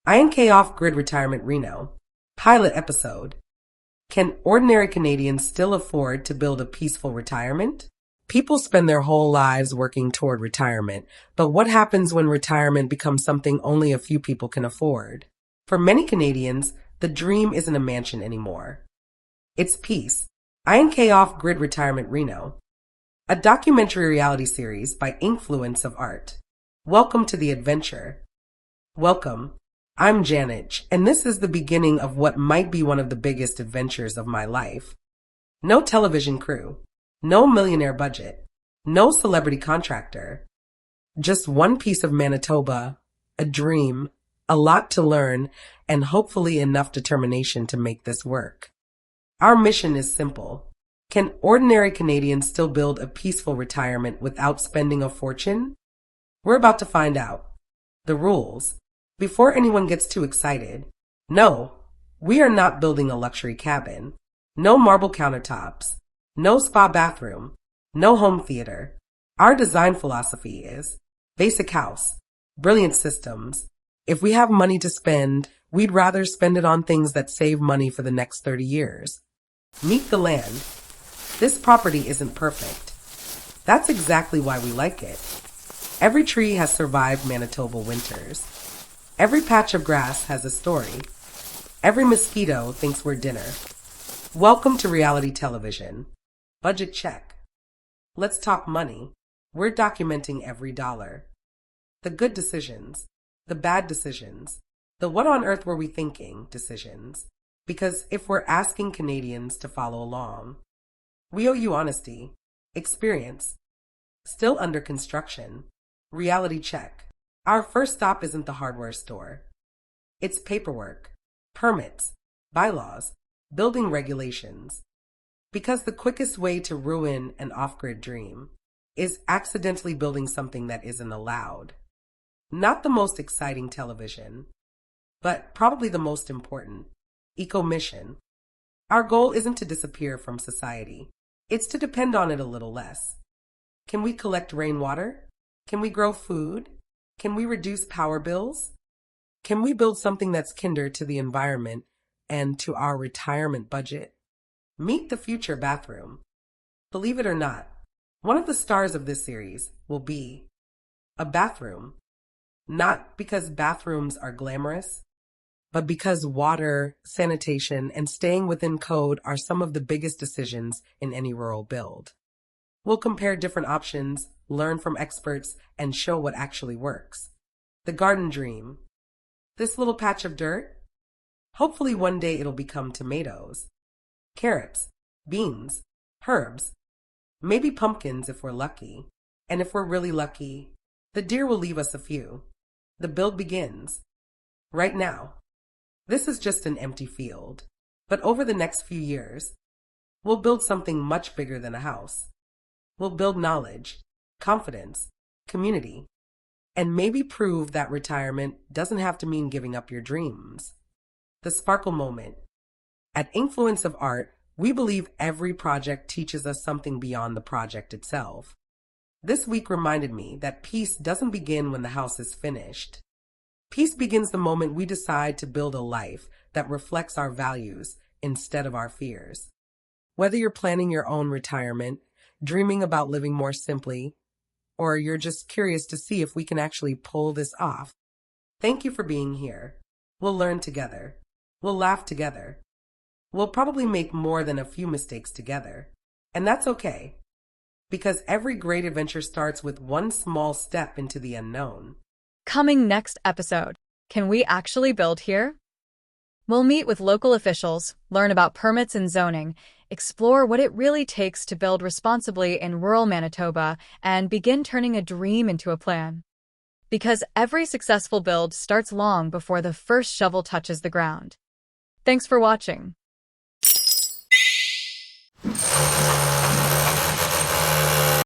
INK Off-Grid Retirement Reno. Pilot episode. Can ordinary Canadians still afford to build a peaceful retirement? People spend their whole lives working toward retirement, but what happens when retirement becomes something only a few people can afford? For many Canadians, the dream isn't a mansion anymore. It's peace. INK Off-Grid Retirement Reno. A documentary reality series by Inkfluence of Art. Welcome to the adventure. Welcome. I'm Janet, and this is the beginning of what might be one of the biggest adventures of my life. No television crew, no millionaire budget, no celebrity contractor. Just one piece of Manitoba, a dream, a lot to learn, and hopefully enough determination to make this work. Our mission is simple. Can ordinary Canadians still build a peaceful retirement without spending a fortune? We're about to find out. The rules. Before anyone gets too excited, no, we are not building a luxury cabin. No marble countertops, no spa bathroom, no home theater. Our design philosophy is basic house, brilliant systems. If we have money to spend, we'd rather spend it on things that save money for the next 30 years. Meet the land. This property isn't perfect. That's exactly why we like it. Every tree has survived Manitoba winters. Every patch of grass has a story. Every mosquito thinks we're dinner. Welcome to reality television. Budget check. Let's talk money. We're documenting every dollar. The good decisions, the bad decisions, the what on earth were we thinking decisions. Because if we're asking Canadians to follow along, we owe you honesty, experience, still under construction, reality check. Our first stop isn't the hardware store. It's paperwork, permits, bylaws, building regulations. Because the quickest way to ruin an off-grid dream is accidentally building something that isn't allowed. Not the most exciting television, but probably the most important. Eco-mission. Our goal isn't to disappear from society. It's to depend on it a little less. Can we collect rainwater? Can we grow food? Can we reduce power bills? Can we build something that's kinder to the environment and to our retirement budget? Meet the future bathroom. Believe it or not, one of the stars of this series will be a bathroom. Not because bathrooms are glamorous, but because water, sanitation, and staying within code are some of the biggest decisions in any rural build. We'll compare different options, learn from experts, and show what actually works. The garden dream. This little patch of dirt? Hopefully one day it'll become tomatoes, carrots, beans, herbs, maybe pumpkins if we're lucky. And if we're really lucky, the deer will leave us a few. The build begins. Right now. This is just an empty field. But over the next few years, we'll build something much bigger than a house. We'll build knowledge, confidence, community, and maybe prove that retirement doesn't have to mean giving up your dreams. The sparkle moment. At Inkfluence of Art, we believe every project teaches us something beyond the project itself. This week reminded me that peace doesn't begin when the house is finished. Peace begins the moment we decide to build a life that reflects our values instead of our fears. Whether you're planning your own retirement, dreaming about living more simply, or you're just curious to see if we can actually pull this off, thank you for being here. We'll learn together. We'll laugh together. We'll probably make more than a few mistakes together. And that's okay, because every great adventure starts with one small step into the unknown. Coming next episode, can we actually build here? We'll meet with local officials, learn about permits and zoning, explore what it really takes to build responsibly in rural Manitoba, and begin turning a dream into a plan. Because every successful build starts long before the first shovel touches the ground. Thanks for watching.